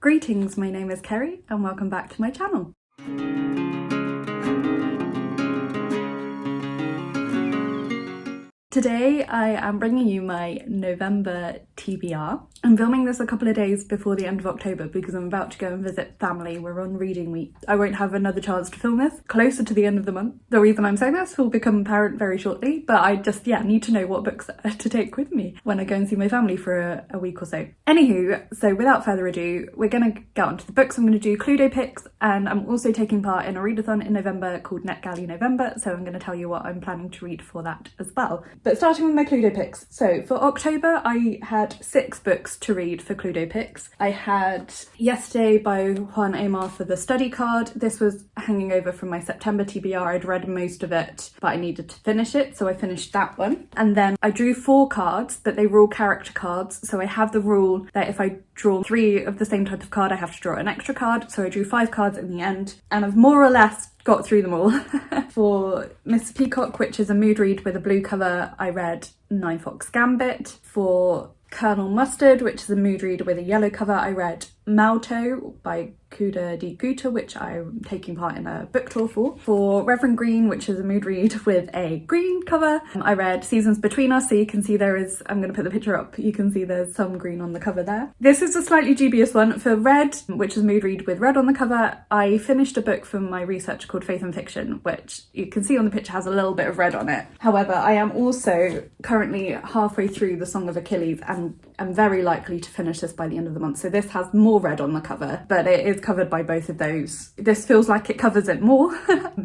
Greetings, my name is Cari and welcome back to my channel. Today I am bringing you my November TBR. I'm filming this a couple of days before the end of October because I'm about to go and visit family. We're on reading week. I won't have another chance to film this closer to the end of the month. The reason I'm saying this, will become apparent very shortly, but I just, need to know what books to take with me when I go and see my family for a week or so. Anywho, so without further ado, we're going to get onto the books. I'm going to do Cluedo picks, and I'm also taking part in a readathon in November called NetGalley November, so I'm going to tell you what I'm planning to read for that as well. But starting with my Cluedo picks. So for October, I had 6 books to read for Cluedo picks. I had Yesterday by Juan Amar for the study card. This was hanging over from my September TBR. I'd read most of it, but I needed to finish it, so I finished that one. And then I drew 4 cards, but they were all character cards. So I have the rule that if I draw 3 of the same type of card, I have to draw an extra card. So I drew 5 cards in the end, and I've more or less got through them all. For Miss Peacock, which is a mood read with a blue cover, I read Nine Fox Gambit. For Colonel Mustard, which is a mood read with a yellow cover, I read Malto by Kuda di Guta, which I'm taking part in a book tour for. For Reverend Green, which is a mood read with a green cover, I read Seasons Between Us, so you can see there is, I'm going to put the picture up, you can see there's some green on the cover there. This is a slightly dubious one. For Red, which is a mood read with red on the cover, I finished a book from my research called Faith and Fiction, which you can see on the picture has a little bit of red on it. However, I am also currently halfway through The Song of Achilles and I'm very likely to finish this by the end of the month. So this has more red on the cover, but it is covered by both of those. This feels like it covers it more,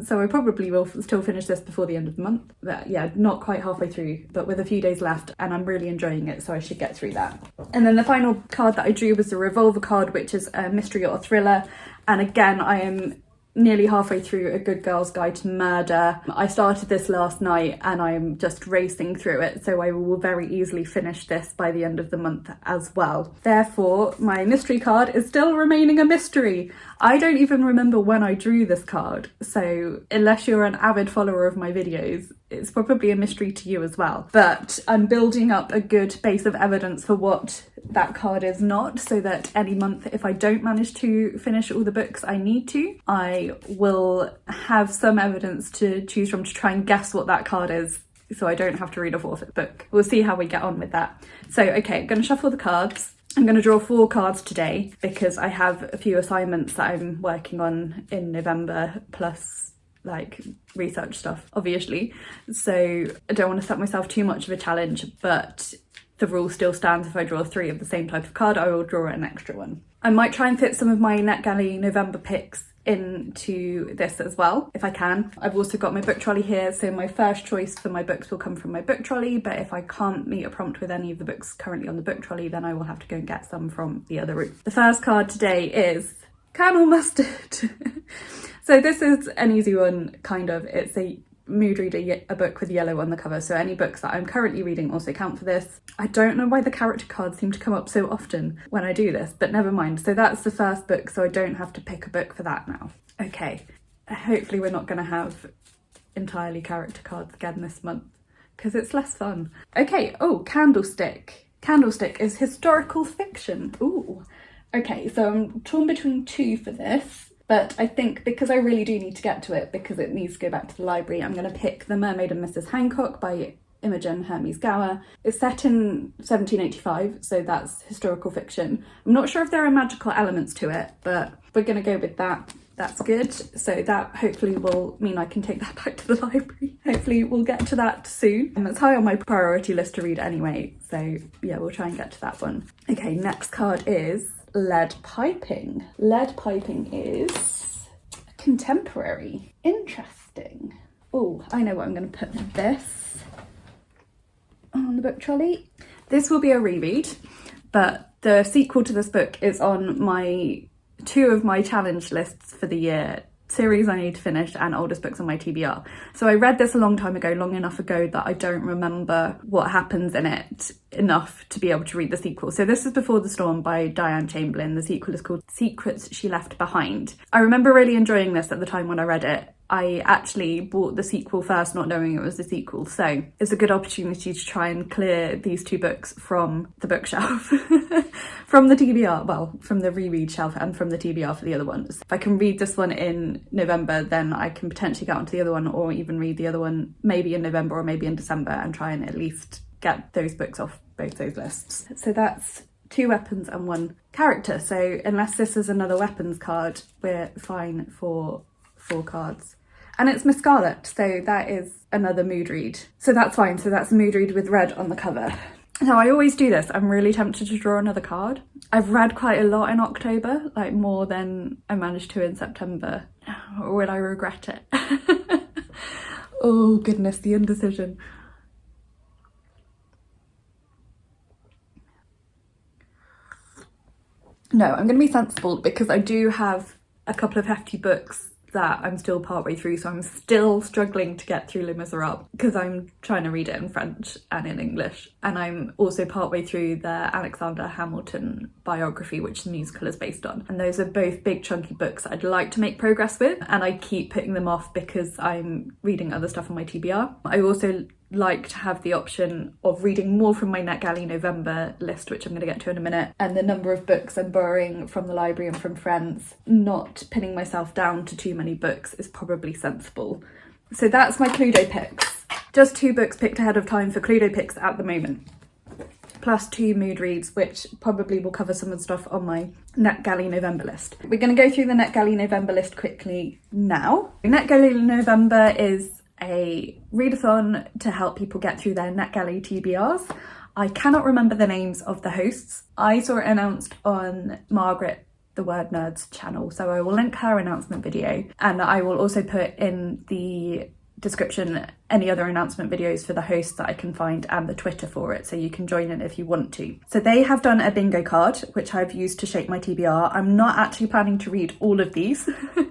so I probably will still finish this before the end of the month. But yeah, not quite halfway through, but with a few days left, and I'm really enjoying it, so I should get through that. And then the final card that I drew was the Revolver card, which is a mystery or a thriller. And again, I am nearly halfway through A Good Girl's Guide to Murder. I started this last night and I'm just racing through it, so I will very easily finish this by the end of the month as well. Therefore, my mystery card is still remaining a mystery. I don't even remember when I drew this card, so unless you're an avid follower of my videos, it's probably a mystery to you as well. But I'm building up a good base of evidence for what that card is not, so that any month, if I don't manage to finish all the books I need to, I will have some evidence to choose from to try and guess what that card is, so I don't have to read a 4th book. We'll see how we get on with that. So, okay, I'm going to shuffle the cards. I'm going to draw 4 cards today because I have a few assignments that I'm working on in November, plus like research stuff, obviously. So I don't want to set myself too much of a challenge, but the rule still stands. If I draw 3 of the same type of card, I will draw an extra one. I might try and fit some of my NetGalley November picks into this as well, if I can. I've also got my book trolley here, so my first choice for my books will come from my book trolley, but if I can't meet a prompt with any of the books currently on the book trolley, then I will have to go and get some from the other route. The first card today is Colonel Mustard. So this is an easy one, kind of. It's a mood read, a book with yellow on the cover, so any books that I'm currently reading also count for this. I don't know why the character cards seem to come up so often when I do this, but never mind. So that's the first book, so I don't have to pick a book for that now. Okay, hopefully we're not going to have entirely character cards again this month, because it's less fun. Okay, oh, Candlestick. Candlestick is historical fiction. Ooh. Okay, so I'm torn between 2 for this. But I think because I really do need to get to it, because it needs to go back to the library, I'm going to pick The Mermaid and Mrs. Hancock by Imogen Hermes Gower. It's set in 1785, so that's historical fiction. I'm not sure if there are magical elements to it, but we're going to go with that. That's good. So that hopefully will mean I can take that back to the library. Hopefully we'll get to that soon. And it's high on my priority list to read anyway. So yeah, we'll try and get to that one. Okay, next card is Lead Piping. Lead Piping is contemporary. Interesting. Oh, I know what I'm going to put with this on the book trolley. This will be a reread, but the sequel to this book is on my 2 of my challenge lists for the year. Series I need to finish and oldest books on my TBR. So I read this a long time ago, long enough ago that I don't remember what happens in it enough to be able to read the sequel. So this is Before the Storm by Diane Chamberlain. The sequel is called Secrets She Left Behind. I remember really enjoying this at the time when I read it. I actually bought the sequel first, not knowing it was the sequel. So it's a good opportunity to try and clear these two books from the bookshelf, from the TBR, well, from the reread shelf and from the TBR for the other ones. If I can read this one in November, then I can potentially get onto the other one, or even read the other one maybe in November or maybe in December, and try and at least get those books off both those lists. So that's 2 weapons and 1 character. So unless this is another weapons card, we're fine for 4 cards. And it's Miss Scarlet, so that is another mood read. So that's fine. So that's a mood read with red on the cover. Now, I always do this. I'm really tempted to draw another card. I've read quite a lot in October, like more than I managed to in September. Or will I regret it? Oh goodness, the indecision. No, I'm going to be sensible because I do have a couple of hefty books that I'm still partway through, so I'm still struggling to get through Les Miserables because I'm trying to read it in French and in English, and I'm also partway through the Alexander Hamilton biography, which the musical is based on, and those are both big chunky books I'd like to make progress with, and I keep putting them off because I'm reading other stuff on my TBR. I also like to have the option of reading more from my NetGalley November list, which I'm going to get to in a minute, and the number of books I'm borrowing from the library and from friends, not pinning myself down to too many books, is probably sensible. So that's my Cluedo picks. Just 2 books picked ahead of time for Cluedo picks at the moment, plus 2 mood reads, which probably will cover some of the stuff on my NetGalley November list. We're going to go through the NetGalley November list quickly now. NetGalley November is a readathon to help people get through their NetGalley TBRs. I cannot remember the names of the hosts. I saw it announced on Margaret the Word Nerd's channel, so I will link her announcement video, and I will also put in the description any other announcement videos for the hosts that I can find and the Twitter for it, so you can join in if you want to. So they have done a bingo card, which I've used to shape my TBR. I'm not actually planning to read all of these,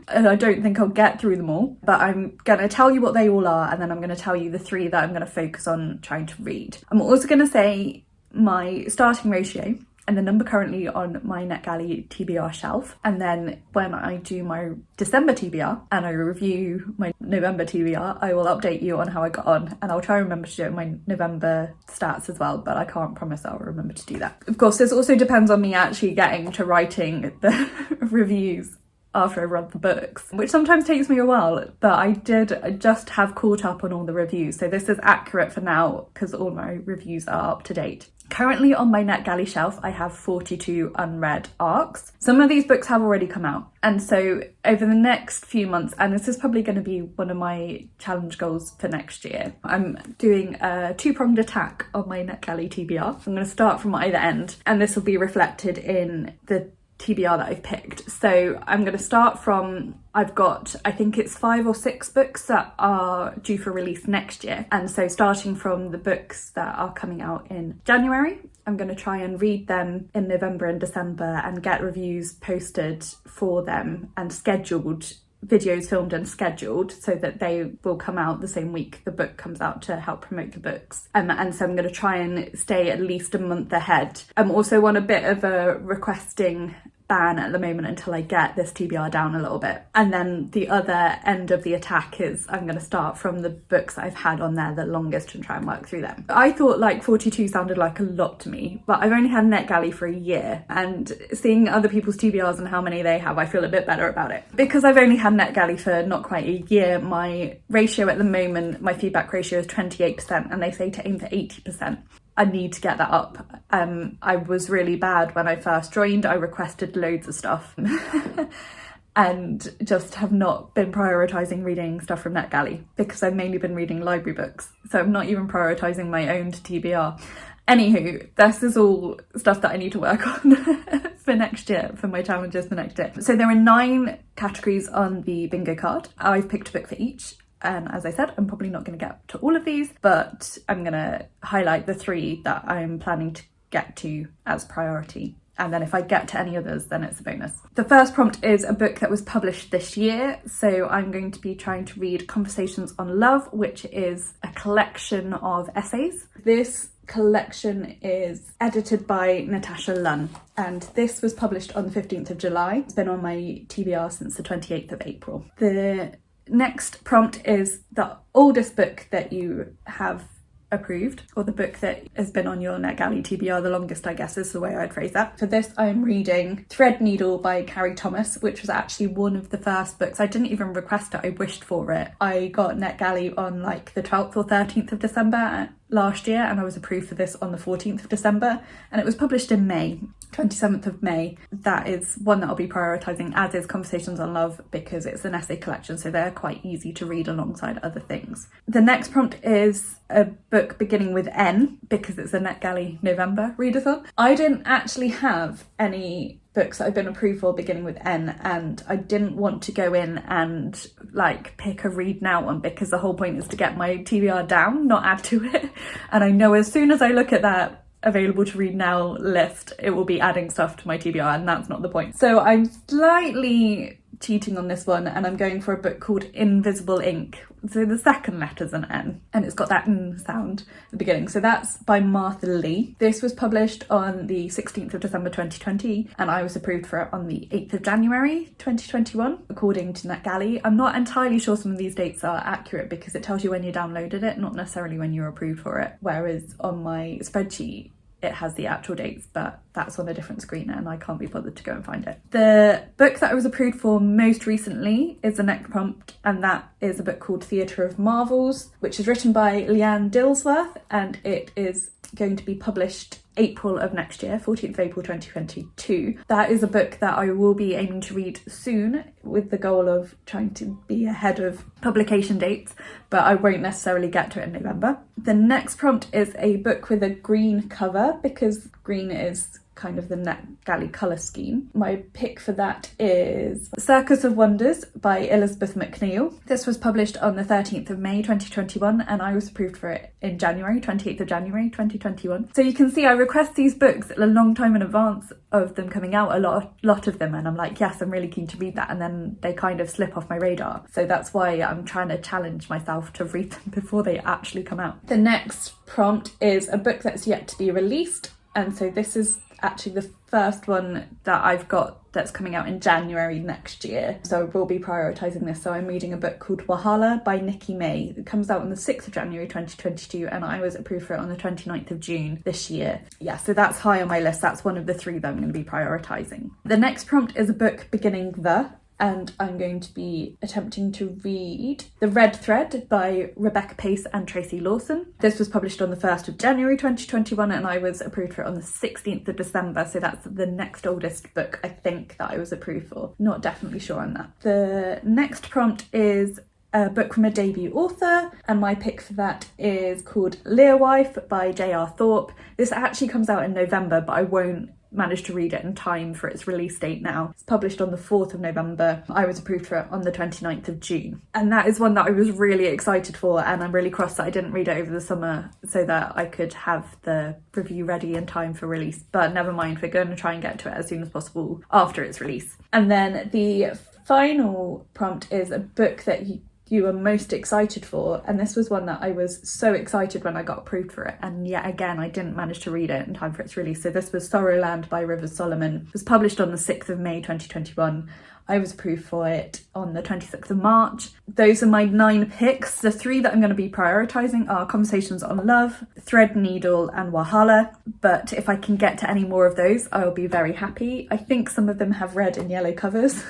and I don't think I'll get through them all, but I'm gonna tell you what they all are, and then I'm gonna tell you the 3 that I'm gonna focus on trying to read. I'm also gonna say my starting ratio and the number currently on my NetGalley TBR shelf, and then when I do my December TBR and I review my November TBR, I will update you on how I got on, and I'll try and remember to do it in my November stats as well, but I can't promise I'll remember to do that. Of course, this also depends on me actually getting to writing the reviews after I read the books, which sometimes takes me a while, but I did just have caught up on all the reviews, so this is accurate for now because all my reviews are up to date. Currently on my NetGalley shelf, I have 42 unread arcs. Some of these books have already come out, and so over the next few months, and this is probably going to be one of my challenge goals for next year, I'm doing a 2-pronged attack on my NetGalley TBR. I'm going to start from either end, and this will be reflected in the TBR that I've picked. So I'm going to start from, I've got, I think it's 5 or 6 books that are due for release next year. And so starting from the books that are coming out in January, I'm going to try and read them in November and December and get reviews posted for them and scheduled, videos filmed and scheduled, so that they will come out the same week the book comes out to help promote the books. And so I'm going to try and stay at least a month ahead. I'm also on a bit of a requesting ban at the moment until I get this TBR down a little bit. And then the other end of the attack is I'm going to start from the books that I've had on there the longest and try and work through them. I thought like 42 sounded like a lot to me, but I've only had NetGalley for a year, and seeing other people's TBRs and how many they have, I feel a bit better about it. Because I've only had NetGalley for not quite a year, my ratio at the moment, my feedback ratio is 28%, and they say to aim for 80%. I need to get that up. I was really bad when I first joined. I requested loads of stuff and just have not been prioritising reading stuff from NetGalley because I've mainly been reading library books. So I'm not even prioritising my own TBR. Anywho, this is all stuff that I need to work on for next year, for my challenges for next year. So there are 9 categories on the bingo card. I've picked a book for each. And as I said, I'm probably not going to get to all of these, but I'm going to highlight the 3 that I'm planning to get to as priority. And then if I get to any others, then it's a bonus. The first prompt is a book that was published this year. So I'm going to be trying to read Conversations on Love, which is a collection of essays. This collection is edited by Natasha Lunn, and this was published on the 15th of July. It's been on my TBR since the 28th of April. The next prompt is the oldest book that you have approved, or the book that has been on your NetGalley TBR the longest, I guess is the way I'd phrase that. For this, I'm reading Threadneedle by Cari, which was actually one of the first books. I didn't even request it, I wished for it. I got NetGalley on like the 12th or 13th of December last year, and I was approved for this on the 14th of December, and it was published in May, 27th of May. That is one that I'll be prioritising, as is Conversations on Love, because it's an essay collection, so they're quite easy to read alongside other things. The next prompt is a book beginning with N, because it's a NetGalley November readathon. I didn't actually have any books that I've been approved for beginning with N, and I didn't want to go in and like pick a read now one, because the whole point is to get my TBR down, not add to it. And I know as soon as I look at that available to read now list, it will be adding stuff to my TBR, and that's not the point. So I'm slightly cheating on this one, and I'm going for a book called Invisible Ink. So the second letter's an N, and it's got that N sound at the beginning. So that's by Leigh. This was published on the 16th of December 2020, and I was approved for it on the 8th of January 2021, according to NetGalley. I'm not entirely sure some of these dates are accurate, because it tells you when you downloaded it, not necessarily when you were approved for it. Whereas on my spreadsheet, it has the actual dates, but that's on a different screen and I can't be bothered to go and find it. The book that I was approved for most recently is the next prompt, and that is a book called Theatre of Marvels, which is written by Lianne Dillsworth, and it is going to be published April of next year, 14th of April 2022. That is a book that I will be aiming to read soon, with the goal of trying to be ahead of publication dates, but I won't necessarily get to it in November. The next prompt is a book with a green cover, because green is kind of the NetGalley colour scheme. My pick for that is Circus of Wonders by Elizabeth Mcneil. This was published on the 13th of May 2021, and I was approved for it in January, 28th of January 2021. So you can see I request these books a long time in advance of them coming out, a lot of them, and I'm like, yes, I'm really keen to read that, and then they kind of slip off my radar. So that's why I'm trying to challenge myself to read them before they actually come out. The next prompt is a book that's yet to be released, and so this is actually the first one that I've got that's coming out in January next year. So I will be prioritising this. So I'm reading a book called Wahala by Nikki May. It comes out on the 6th of January 2022, and I was approved for it on the 29th of June this year. Yeah, so that's high on my list. That's one of the three that I'm going to be prioritising. The next prompt is a book beginning and I'm going to be attempting to read The Red Thread by Rebecca Pace and Tracy Lawson. This was published on the 1st of January 2021, and I was approved for it on the 16th of December, so that's the next oldest book I think that I was approved for. Not definitely sure on that. The next prompt is a book from a debut author, and my pick for that is called Learwife by J R Thorpe. This actually comes out in November, but I won't managed to read it in time for its release date now. It's published on the 4th of November. I was approved for it on the 29th of June. And that is one that I was really excited for, and I'm really cross that I didn't read it over the summer so that I could have the review ready in time for release. But never mind, we're going to try and get to it as soon as possible after its release. And then the final prompt is a book that you are most excited for, and this was one that I was so excited when I got approved for it, and yet again I didn't manage to read it in time for its release. So this was Sorrowland by Rivers Solomon. It was published on the 6th of May 2021. I was approved for it on the 26th of March. Those are my 9 picks. The 3 that I'm going to be prioritising are Conversations on Love, Threadneedle and Wahala, but if I can get to any more of those, I will be very happy. I think some of them have red and yellow covers,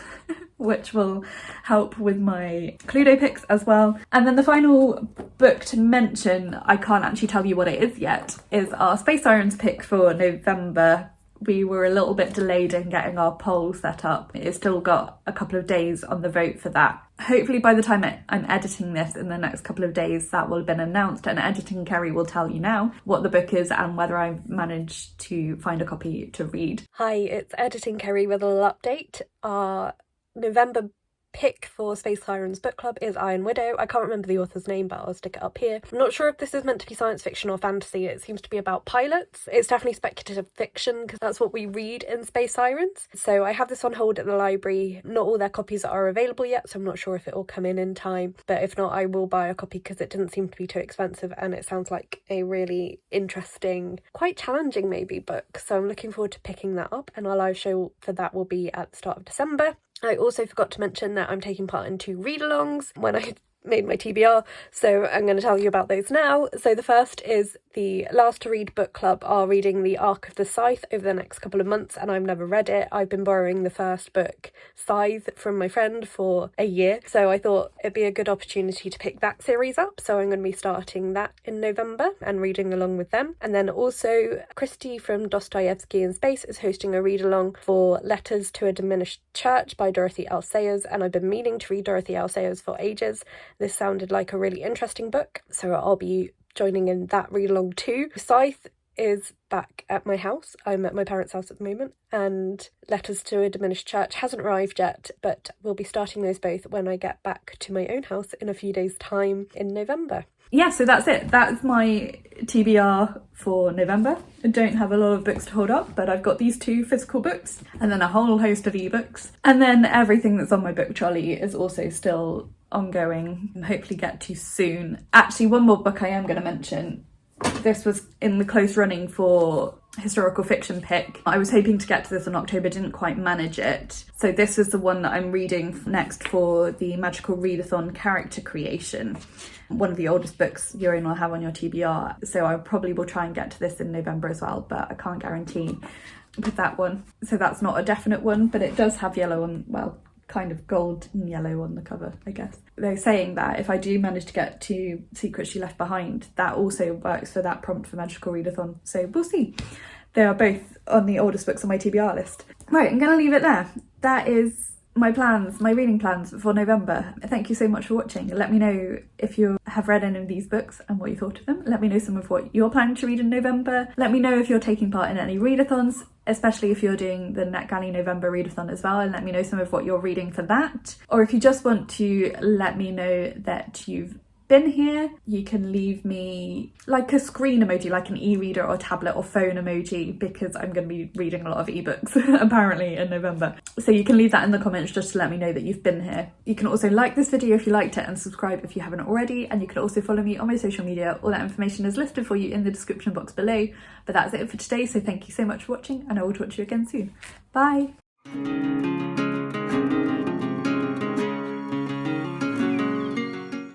which will help with my Cluedo picks as well. And then the final book to mention, I can't actually tell you what it is yet, is our Space Sirens pick for November. We were a little bit delayed in getting our poll set up. It's still got a couple of days on the vote for that. Hopefully by the time I'm editing this in the next couple of days, that will have been announced, and Editing Cari will tell you now what the book is and whether I've managed to find a copy to read. Hi, it's Editing Cari with a little update. Our November pick for Space Sirens Book Club is Iron Widow. I can't remember the author's name, but I'll stick it up here. I'm not sure if this is meant to be science fiction or fantasy. It seems to be about pilots. It's definitely speculative fiction because that's what we read in Space Sirens. So I have this on hold at the library. Not all their copies are available yet, so I'm not sure if it will come in time. But if not, I will buy a copy because it didn't seem to be too expensive, and it sounds like a really interesting, quite challenging maybe book. So I'm looking forward to picking that up, and our live show for that will be at the start of December. I also forgot to mention that I'm taking part in 2 read-alongs when I made my TBR, so I'm going to tell you about those now. So the first is the Last to Read book club are reading The Arc of the Scythe over the next couple of months, and I've never read it. I've been borrowing the first book, Scythe, from my friend for a year, so I thought it'd be a good opportunity to pick that series up, so I'm going to be starting that in November and reading along with them. And then also Christy from Dostoevsky in Space is hosting a read-along for Letters to a Diminished Church by Dorothy L. Sayers, and I've been meaning to read Dorothy L. Sayers for ages. This sounded like a really interesting book, so I'll be joining in that read-along too. Scythe is back at my house. I'm at my parents' house at the moment, and Letters to a Diminished Church hasn't arrived yet, but we'll be starting those both when I get back to my own house in a few days' time in November. Yeah, so that's it. That's my TBR for November. I don't have a lot of books to hold up, but I've got these 2 physical books and then a whole host of ebooks. And then everything that's on my book trolley is also still ongoing and hopefully get to soon. Actually, one more book I am going to mention. This was in the close running for historical fiction pick. I was hoping to get to this in October, didn't quite manage it. So this is the one that I'm reading next for the Magical Readathon character creation. One of the oldest books your own will have on your TBR. So I probably will try and get to this in November as well, but I can't guarantee with that one. So that's not a definite one, but it does have yellow on, well, kind of gold and yellow on the cover, I guess. They're saying that if I do manage to get to Secrets She Left Behind, that also works for that prompt for Magical Readathon. So we'll see. They are both on the oldest books on my TBR list. Right, I'm going to leave it there. That is my plans, my reading plans for November. Thank you so much for watching. Let me know if you have read any of these books and what you thought of them. Let me know some of what you're planning to read in November. Let me know if you're taking part in any readathons, especially if you're doing the NetGalley November readathon as well, and let me know some of what you're reading for that. Or if you just want to let me know that you've been here, you can leave me like a screen emoji, like an e-reader or tablet or phone emoji, because I'm going to be reading a lot of ebooks apparently in November. So you can leave that in the comments just to let me know that you've been here. You can also like this video if you liked it and subscribe if you haven't already, and you can also follow me on my social media. All that information is listed for you in the description box below. But that's it for today, so thank you so much for watching, and I will talk to you again soon. Bye!